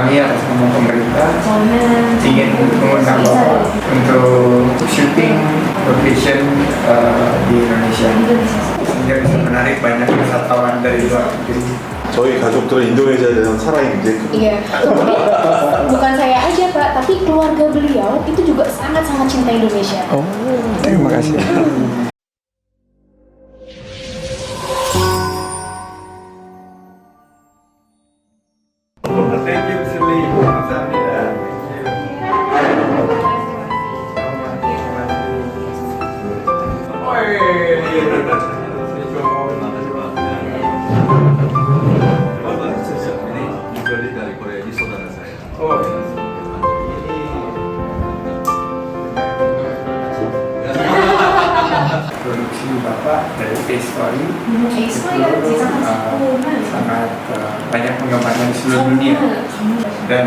kami atas nama pemerintah ingin mengundang Bapak untuk syuting location di Indonesia sehingga bisa menarik banyak wisatawan dari luar negeri. 저희 가족들은 인도네시아에 대한 사랑이 굉장히 큽니다. Iya, bukan saya aja Pak, tapi keluarga beliau itu juga sangat-sangat cinta Indonesia. Oh, terima kasih. Produksi Bapak dari A-Story itu sangat banyak penggemarnya di seluruh dunia, dan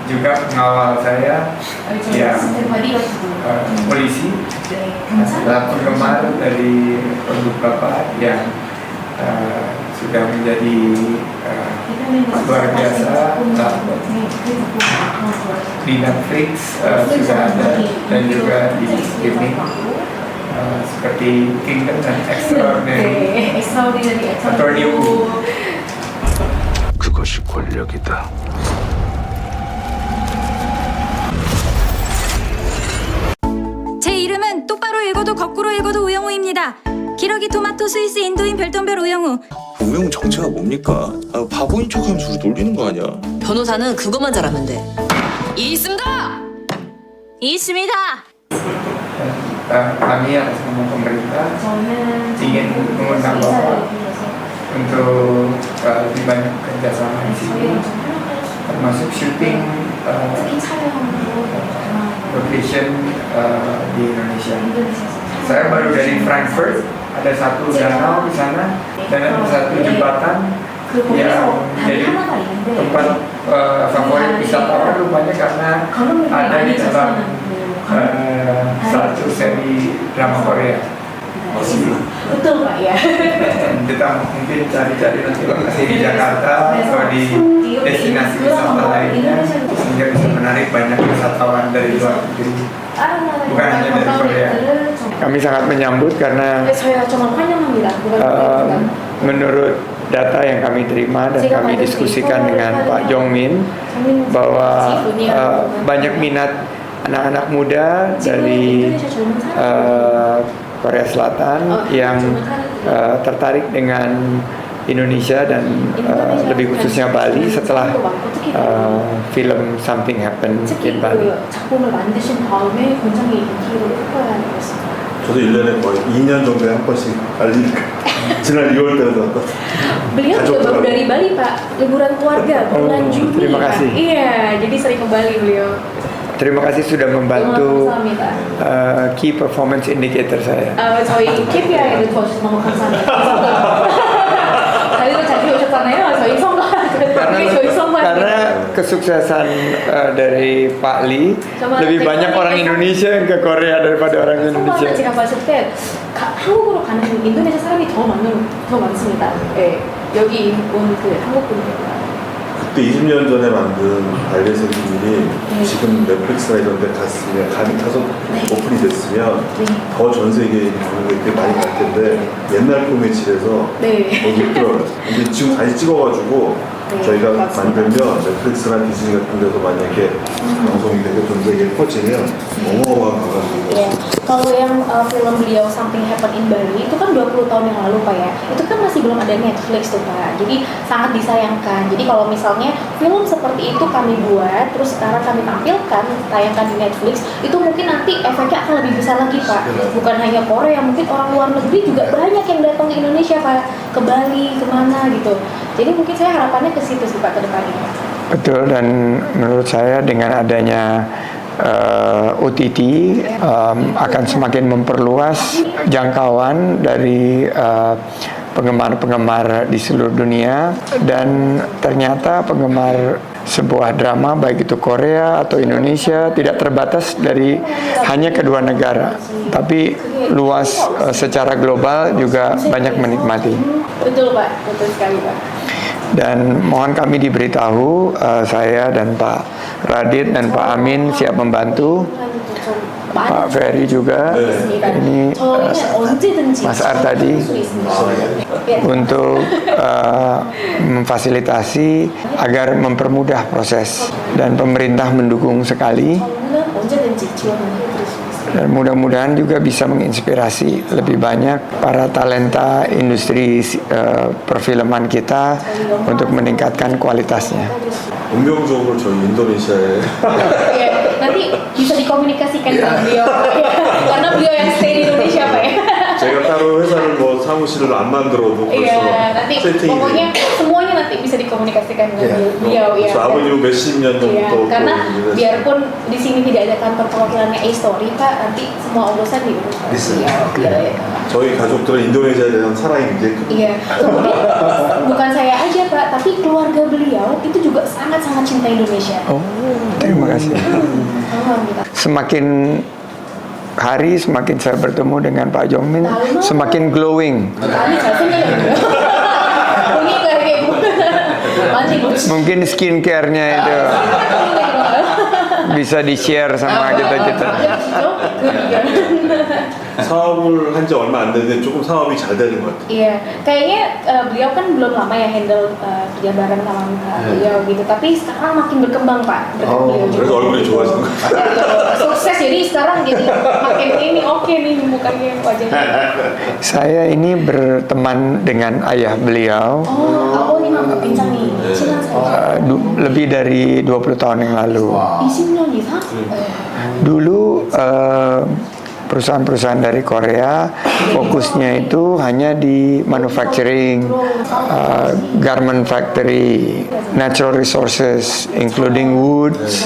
juga pengawal saya yang polisi adalah penggemar dari produk Bapak yang sudah menjadi luar biasa. Di Netflix sudah ada, dan juga di streaming seperti Kingdom dan Extraordinary Attorney Woo. 그것이 권력이다. 제 이름은 똑바로 읽어도 거꾸로 읽어도 우영우입니다. 기러기 토마토 스위스 인도인 별똥별 우영우. 우영 정체가 뭡니까? 바보인 척하면서 우리 놀리는 거 아니야? 변호사는 그것만 잘하면 돼. 있습니다. 있습니다. Kami atas nama pemerintah ingin mengundang Bapak untuk lebih banyak kerjasama di sini, termasuk syuting location di Indonesia. Saya baru dari Frankfurt, ada satu danau di sana dan ada satu jembatan yang jadi tempat favorit wisatawan rupanya karena ada di dalam satu seri drama Korea. Betul Pak ya. Kita mungkin cari-cari nanti lokasi di Jakarta atau di destinasi wisata lainnya sehingga bisa menarik banyak wisatawan dari luar negeri, bukan hanya dari Korea. Kami sangat menyambut karena menurut data yang kami terima dan kami diskusikan dengan Pak Jongmin bahwa banyak minat anak-anak muda dari Korea Selatan yang tertarik dengan Indonesia dan lebih khususnya Bali setelah film Something Happened in Bali. 저도 1년에 거의 2년 정도에 한 번씩 알리 지난 2월 달에 왔다. Beliau juga baru dari Bali Pak, liburan keluarga bulan Juni. Terima kasih. Iya, jadi sering ke Bali beliau. Terima kasih sudah membantu key performance indicator saya. 저희 KPI를 도와주셔서 너무 감사합니다. 다들 잘 오셨잖아요. 저희 Karena kesuksesan dari Pak Lee lebih banyak orang Indonesia yang ke Korea daripada orang Indonesia. 제가 봤을 때 한국으로 가는 인도네시아 사람이 더 많습니다. 예, 여기 온 그 한국 분들. 그때 20년 전에 만든 발레세 비밀이 지금 넷플릭스나 이런 데 갔으면 가서 오픈이 됐으면 더 전 세계에 보는 게 많이 갈 텐데 옛날 포맷이라서 너무 힘들어요. 근데 지금 다시 찍어가지고 저희가 만들면 넷플릭스나 디즈니 같은 데서 만약에 방송이 되고 전 세계에 퍼지면 어마어마한 관광객이 Kalau yang film beliau Something Happened in Bali itu kan 20 tahun yang lalu Pak ya. Itu kan masih belum ada Netflix tuh Pak. Jadi sangat disayangkan. Jadi kalau misalnya film seperti itu kami buat, terus sekarang kami tampilkan, tayangkan di Netflix, itu mungkin nanti efeknya akan lebih besar lagi Pak. Bukan hanya Korea, mungkin orang luar negeri juga banyak yang datang ke Indonesia Pak, ke Bali, kemana gitu. Jadi mungkin saya harapannya ke situ sih Pak ke depannya. Betul, dan menurut saya dengan adanya OTT akan semakin memperluas jangkauan dari penggemar-penggemar di seluruh dunia, dan ternyata penggemar sebuah drama baik itu Korea atau Indonesia tidak terbatas dari hanya kedua negara, tapi luas secara global juga banyak menikmati. Betul Pak, betul sekali Pak. Dan mohon kami diberitahu, saya dan Pak Radit dan Pak Amin siap membantu. Pak Ferry juga, ini Mas Ar tadi untuk memfasilitasi agar mempermudah proses, dan pemerintah mendukung sekali, dan mudah-mudahan juga bisa menginspirasi lebih banyak para talenta industri perfilman kita untuk meningkatkan kualitasnya. 운명적으로 저희 인도네시아에 Nanti bisa dikomunikasikan ke beliau Pak, ya. Karena beliau yang stay di Indonesia Pak ya. 제가 따로 회사를 뭐 사무실을 안 만들어도 벌써 Iya, nanti 세팅이 pokoknya 돼. semuanya nanti bisa dikomunikasikan dengan beliau ya. 그래서 아버님은 몇십 년 Iya, 전부터 karena 그 일을 biarpun di sini tidak ada kantor perwakilannya A-Story Pak, nanti semua urusan diurus beliau. Iya. 저희 가족들은 인도네시아에 대한 사랑이 굉장히 큽니다. Iya, kemudian bukan saya aja Pak, tapi keluarga beliau itu juga sangat-sangat cinta Indonesia. Oh, terima kasih. Alhamdulillah. Semakin hari semakin saya bertemu dengan Pak Jongmin, semakin glowing. Kali 잘생겨요. Ini kayak gitu. Mancing. Mungkin skincare-nya itu bisa di-share sama kita-kita. 사업을 한 지 얼마 안 됐는데 조금 사업이 잘 되는 것 같아요. Iya, kayaknya beliau kan belum lama ya handle kerja bareng sama beliau gitu. Tapi sekarang makin berkembang Pak. Beliau juga. 그래서 얼굴이 좋아지는 것 같아요. Sukses jadi sekarang jadi makin ini oke nih mukanya wajahnya. Saya ini berteman dengan ayah beliau Oh, ini mah bincang nih. Silang saya. lebih dari 20 tahun yang lalu. 20년 이상? Dulu perusahaan-perusahaan dari Korea fokusnya itu hanya di manufacturing, garment factory, natural resources including woods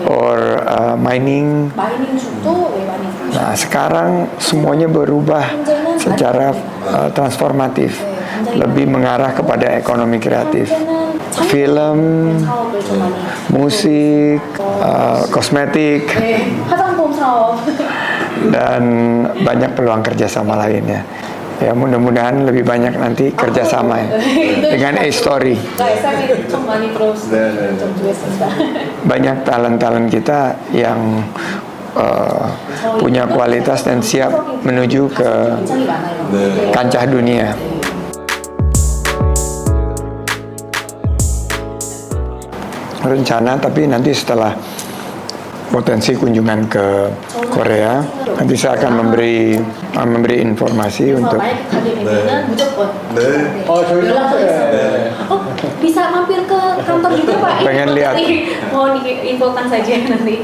or mining. 마이닝 중도 왜 많이 Nah, sekarang semuanya berubah secara transformatif, lebih mengarah kepada ekonomi kreatif, film, 사업을 좀 많이. musik, kosmetik, 네, 화장품 사업. dan banyak peluang kerjasama lainnya. Ya, mudah-mudahan lebih banyak nanti kerjasama ya, dengan A-Story. SRI 좀 많이 들어오시죠. 좀 주겠습니다. Banyak talent-talent kita yang punya kualitas dan siap menuju ke 굉장히 많아요. kancah dunia. Rencana, tapi nanti setelah potensi kunjungan ke Korea, nanti saya akan memberi informasi 그래서 untuk 만약에 가게 되면은 무조건 네. 연락처 있어요. Oh, bisa mampir ke kantor juga Pak. Pengen lihat. Mohon diinfokan saja nanti.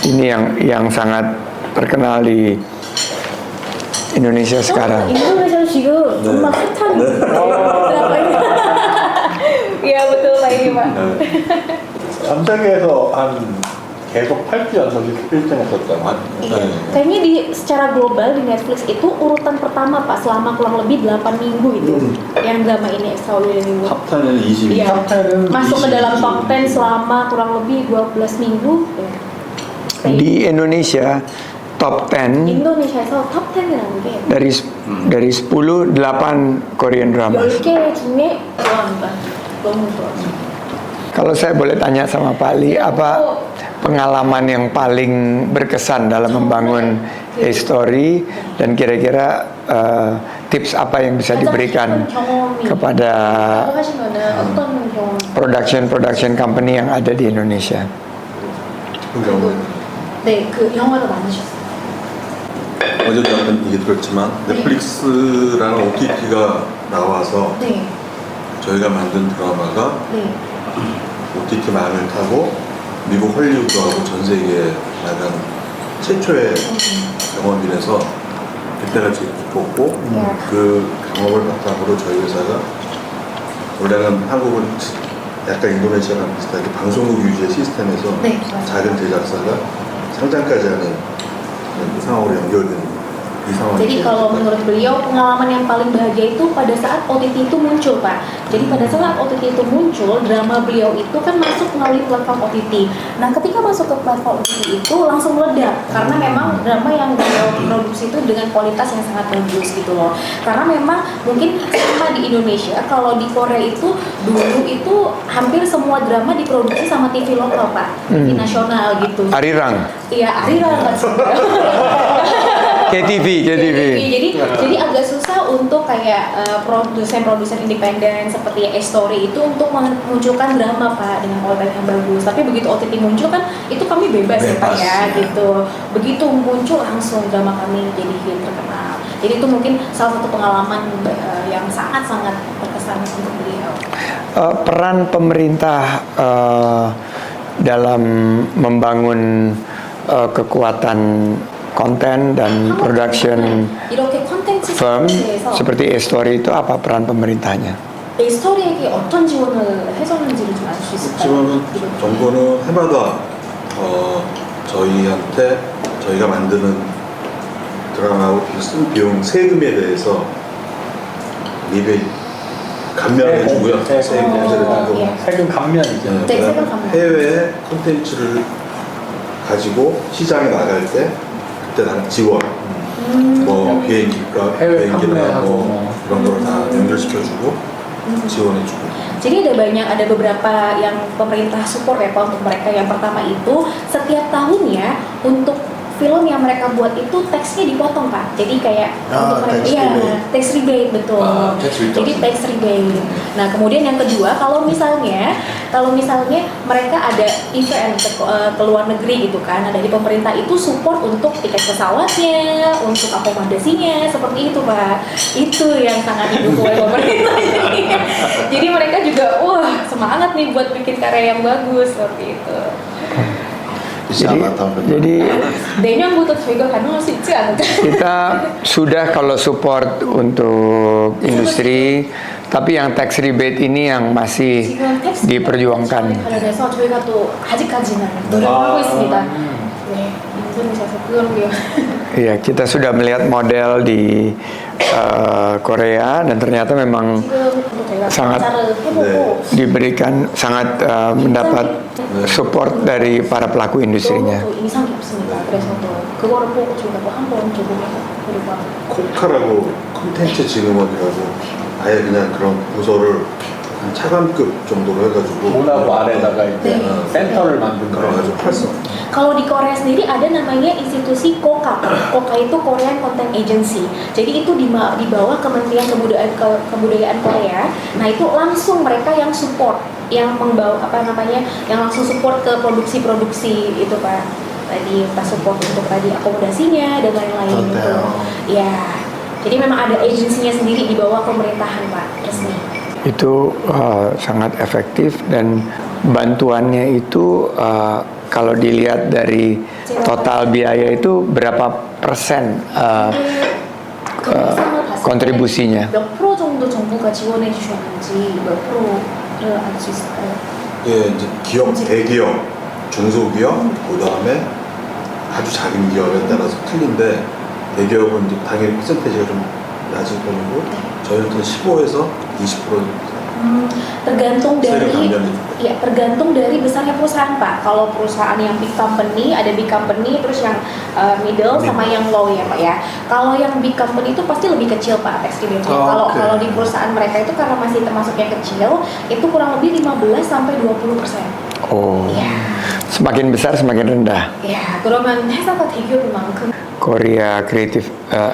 ini yang sangat terkenal di Indonesia sekarang. Indonesia 지금 정말 핫한 드라마예요. Iya betul Pak ini Pak. 전 세계에서 한 계속 8주 연속 1등했었잖아. Iya. Kayaknya secara global di Netflix itu urutan pertama Pak selama kurang lebih 8 minggu itu yang drama ini Extraordinary World. 탑 10은 20. Iya. Masuk ke dalam top 10 selama kurang lebih 12 minggu. Ya. Di Indonesia top 10 인도네시아에서 탑 10이라는 게 dari 10 8 Korean drama. 10개 중에 좋아합니다. 너무 좋아요. Kalau saya boleh tanya sama Pak Ali, apa pengalaman yang paling berkesan dalam membangun A-Story, dan kira-kira tips apa yang bisa diberikan kepada 하시면은 어떤 경험? production company yang ada di Indonesia? 네, 그 영화도 많으셨어요. 어제도 한번 얘기 들었지만 넷플릭스라는 OTT가 나와서 네, 저희가 만든 드라마가 네. OTT 망을 타고 미국 헐리우드하고 전 세계에 나간 최초의 경험이라서 그때가 제일 기뻤고 그 경험을 바탕으로 저희 회사가 원래는 한국은 약간 인도네시아랑 비슷하게 방송국 유지의 시스템에서 네, 맞아요. 작은 제작사가 상장까지 하는 상황으로 연결된 Jadi kalau menurut beliau pengalaman yang paling bahagia itu pada saat OTT itu muncul Pak. Jadi pada saat OTT itu muncul, drama beliau itu kan masuk melalui platform OTT. Nah ketika masuk ke platform OTT itu langsung meledak karena memang drama yang beliau produksi itu dengan kualitas yang sangat bagus gitu loh. Karena memang mungkin sama di Indonesia, kalau di Korea itu dulu itu hampir semua drama diproduksi sama TV lokal Pak, TV nasional gitu. Arirang, Iya Arirang kan. KTV. Jadi agak susah untuk kayak produsen independen seperti A-Story itu untuk memunculkan drama Pak dengan kualitas yang bagus. Tapi begitu OTT muncul kan itu kami bebas ya Pak ya gitu. Begitu muncul langsung drama kami jadi hit terkenal. Jadi itu mungkin salah satu pengalaman yang sangat-sangat berkesan untuk beliau. Peran pemerintah dalam membangun kekuatan konten dan production 이렇게 콘텐츠 firm 세트에서 seperti A-Story itu apa peran pemerintahnya? A-Story에게 어떤 지원을 해줬는지를 좀 알 수 있을까요? 지원은 정부는 해마다 저희한테 저희가 만드는 드라마하고 쓴 비용 세금에 대해서 리베이트 감면해주고요. 세금 공제를 주고 예. 세금 감면이죠. 네, 세금 감면. 해외 콘텐츠를 가지고 시장에 나갈 때 그때 다 지원, 뭐 비행기값, 해외 비행기나 판매하고 뭐 뭐. 이런 거를 다 연결시켜주고 지원해주고. Jadi ada beberapa yang pemerintah support ya Pak untuk mereka. Yang pertama itu setiap tahunnya untuk film yang mereka buat itu teksnya dipotong Pak. Jadi kayak untuk mereka tax rebate betul. Jadi tax rebate. Nah kemudian yang kedua kalau misalnya mereka ada event ke luar negeri gitu kan, nah dari pemerintah itu support untuk tiket pesawatnya, untuk akomodasinya seperti itu Pak. Itu yang sangat didukung oleh pemerintah. Jadi mereka juga wah semangat nih buat bikin karya yang bagus seperti itu. Jadi 내년 butuh juga 가능할 수 있지 않을까? kita sudah kalau support untuk industri, tapi yang tax rebate ini yang masih 지금 텍스트 diperjuangkan. 관련해서 저희가 또 아직까지는 노력하고 있습니다. 네, 인도네시아에서 그걸로요. Iya, kita sudah melihat model di Korea dan ternyata memang 지금 저희가 sangat 검사를 해보고 diberikan sangat mendapat support dari para pelaku industrinya. 너무 또 인상이 없습니다. 그래서 또 그거를 보고 저희가 또 한번 보려고 하고. 코카라고 콘텐츠 증흥원이라고 아예 그냥 그런 부서를 한 차관급 정도로 해가지고 문화부 아래다가 이제 네. 센터를 만든 그래가지고 거예요. 활성. Kalau di Korea sendiri ada namanya institusi KOKA. KOKA itu Korean Content Agency. Jadi itu di bawah Kementerian Kebudayaan Korea. Nah itu langsung mereka yang support, yang membawa yang langsung support ke produksi-produksi itu Pak. Tadi kita support untuk tadi akomodasinya dan lain-lain gitu. Ya. Jadi memang ada agensinya sendiri di bawah pemerintahan Pak resmi. Itu sangat efektif dan bantuannya itu kalau dilihat dari total biaya itu berapa persen kontribusinya? 몇 프로 정도 정부가 지원해 주셨는지 몇 프로를 알 수 있을까요? 예, 이제 기업, 대기업, 중소기업, 그 다음에 아주 작은 기업에 따라서 틀린데 대기업은 이제 당연히 퍼센테이지가 좀 낮은 편이고 저희는 한 15에서 20% Tergantung dari 세금 감면이 tergantung dari besarnya perusahaan Pak. Kalau perusahaan yang big company ada big company, terus yang middle sama yang low ya Pak ya. Kalau yang big company itu pasti lebih kecil Pak tax rebate-nya. Kalau di perusahaan mereka itu karena masih termasuk yang kecil, itu kurang lebih 15 sampai 20%. Oh, Ya. semakin besar semakin rendah. Ya, 그러면 회사가 대기업인 만큼 Korea Creative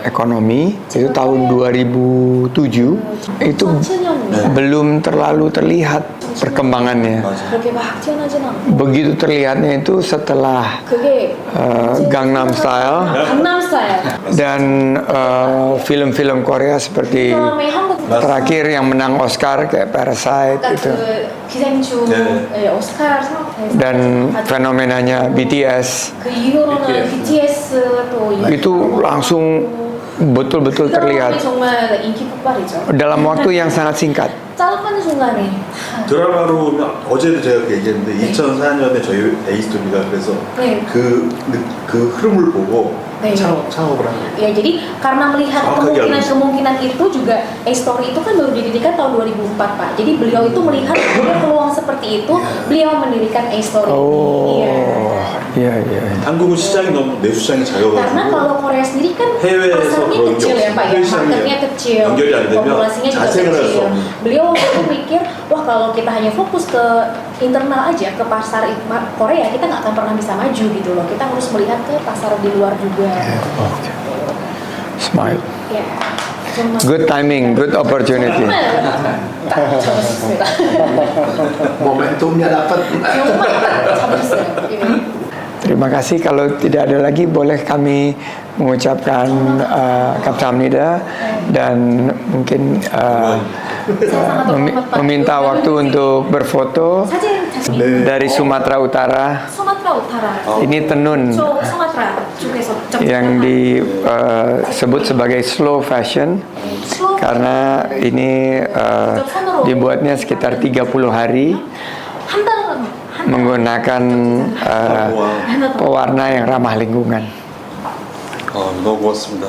Economy itu tahun 2007 itu 2007년에 belum terlalu terlihat perkembangannya. 그렇게 막 튀어나진 않고 Begitu terlihatnya itu setelah 그게 Gangnam Style 강남스타일. dan film-film Korea seperti 그다음에 한국 terakhir yang menang Oscar kayak Parasite 아까 itu 그 기생충 네. 오스카 상업에서 dan fenomenanya BTS 그 이후로는 BTS 또 itu langsung betul-betul terlihat 정말 인기 폭발이죠. dalam waktu yang sangat singkat. 짧은 순간에 드라마로 어제도 제가 그 얘기했는데 2004년에 저희 에이스토리가 그래서 네. 그 흐름을 보고 창업을 한 거예요. Ya, jadi karena melihat Sama kayak kemungkinan itu juga A-Story itu kan baru didirikan tahun 2004 Pak. Jadi beliau itu melihat ada peluang seperti itu, beliau mendirikan A-Story. Iya. Iya, iya. 한국은 시장이 너무 내수시장이 Karena 작아가지고 kalau Korea sendiri kan 해외에서 pasarnya 그런 게 kecil ya Pak ya, 없어요. marketnya kecil, 연결이 안 되면 populasinya juga 자생을 할 수 kecil. 없는. Beliau waktu itu mikir, wah kalau kita hanya fokus ke internal aja, ke pasar Korea, kita nggak akan pernah bisa maju gitu loh. Kita harus melihat ke pasar di luar juga. Okay. Smile. Ya. Cuma- Good timing, good opportunity. Momentumnya dapat. Terima kasih. Kalau tidak ada lagi, boleh kami mengucapkan Kamsahamnida dan mungkin meminta waktu untuk berfoto dari Sumatera Utara. Sumatera Utara. Ini tenun Sumatera. yang disebut sebagai slow fashion karena ini dibuatnya sekitar 30 hari menggunakan pewarna yang ramah lingkungan. 너무 고맙습니다.